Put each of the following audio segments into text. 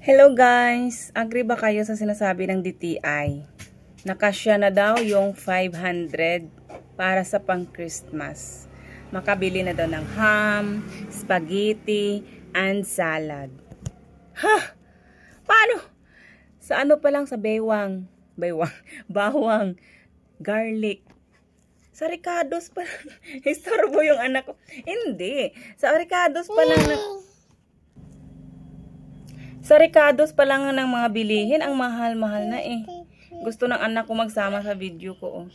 Hello guys! Agree ba kayo sa sinasabi ng DTI? Nakasya na daw yung 500 para sa pang-Christmas. Makabili na daw ng ham, spaghetti, and salad. Ha! Paano? Sa ano pa lang sa bawang, garlic. Sa Ricardo's pa lang. Istorbo yung anak ko. Hindi. Sa Ricardo's pa lang Sa Ricardo's pa lang ng mga bilihin, ang mahal-mahal na eh. Gusto ng anak ko magsama sa video ko.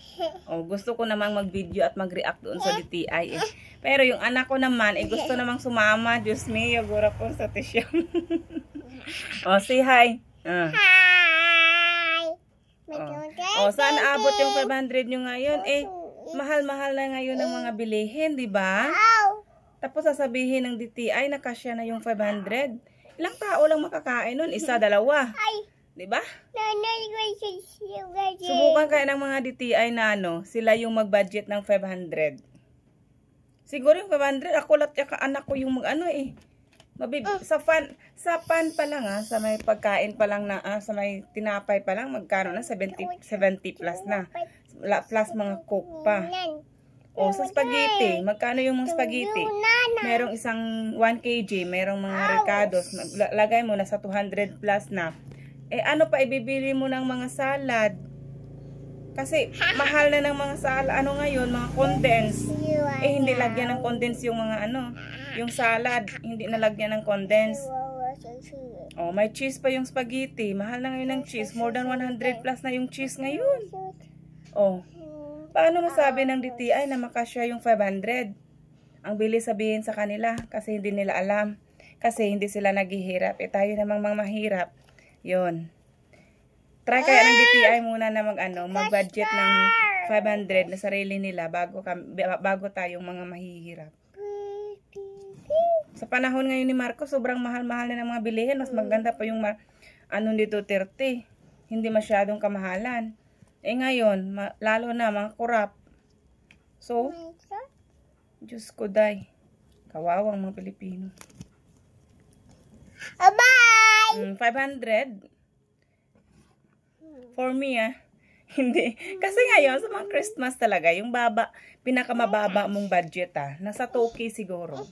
Gusto ko namang mag-video at mag-react doon sa DTI eh. Pero yung anak ko naman, gusto namang sumama. Diyos me, yagura po sa tisyam. Say hi. Hi! Sana abot yung 500 nyo ngayon. Mahal-mahal na ngayon ng mga bilihin, di ba? Tapos sasabihin ng DTI na kasya na yung 500. Ilang tao lang makakain nun? Isa, dalawa. Diba? Subukan kayo ng mga DTI na sila yung mag-budget ng 500. Siguro yung 500, ako lahat yung anak ko yung sa pan pa lang sa may pagkain pa lang na, sa may tinapay pa lang, magkano na? 70 plus na. Plus mga coke pa. Sa spaghetti, magkano yung mga spaghetti? Merong isang 1 kg, merong mga Ricardo's, lagay mo na sa 200 plus na. Ano pa ibibili mo ng mga salad? Kasi mahal na ng mga salad. Ano ngayon, mga condensed. Hindi lagyan ng condensed yung mga yung salad, hindi nalagyan ng condensed. May cheese pa yung spaghetti. Mahal na ngayon ng cheese, more than 100 plus na yung cheese ngayon. Paano masabi ng DTI na makasya yung 500? Ang bilis sabihin sa kanila kasi hindi nila alam. Kasi hindi sila naghihirap. Tayo namang mga mahirap. Yun. Try kaya ng DTI muna na mag-budget ng 500 na sarili nila bago tayong mga mahihirap. Sa panahon ngayon ni Marcos, sobrang mahal-mahal na ng mga bilihin. Mas maganda pa yung dito 30. Hindi masyadong kamahalan. Ngayon, lalo na mga kurap. So, Diyos ko day. Kawawang mga Pilipino. Bye! 500? For me, Hindi. Kasi ngayon, sa mga Christmas talaga, yung pinakamababa mong budget, nasa 2K siguro.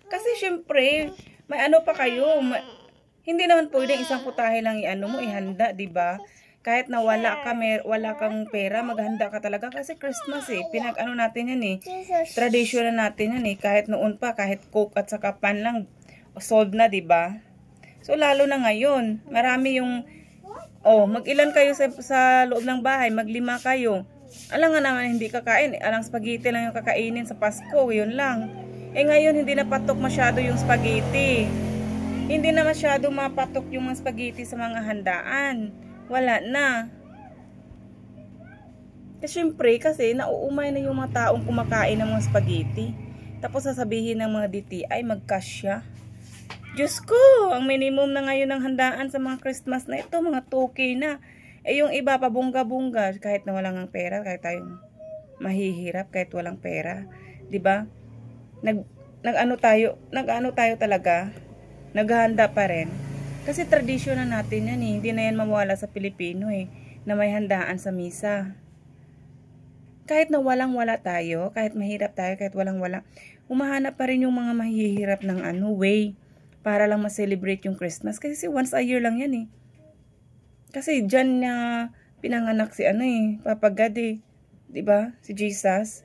Kasi syempre, may pa kayo. Hindi naman pwedeng isang putahe lang ihanda, diba? Kahit na wala kang pera, maghanda ka talaga kasi Christmas natin yan tradition na natin yan kahit noon pa, kahit coke at saka pan lang sold na, diba? So lalo na ngayon, marami yung mag-ilan kayo sa loob ng bahay, mag-5 kayo. Alam nga naman hindi kakain, alang spaghetti lang yung kakainin sa Pasko, yun lang. Ngayon hindi na patok masyado yung spaghetti. Hindi na masyado mapatok yung mga spaghetti sa mga handaan. Wala na. Siyempre, kasi nauumay na yung mga taong kumakain ng mga spaghetti. Tapos sasabihin ng mga DTI, magkasya. Diyos ko, ang minimum na ngayon ng handaan sa mga Christmas na ito, mga 2K na. Yung iba pa bunga-bunga, kahit na walang ang pera, kahit tayong mahihirap, kahit walang pera. Diba? Nag-ano tayo talaga, naghahanda pa rin. Kasi tradisyon na natin yan hindi na yan mawala sa Pilipino na may handaan sa misa. Kahit na walang-wala tayo, kahit mahirap tayo, kahit walang-wala, humahanap pa rin yung mga mahihirap ng way para lang ma-celebrate yung Christmas. Kasi once a year lang yan Kasi dyan na pinanganak si Papa God diba? Si Jesus.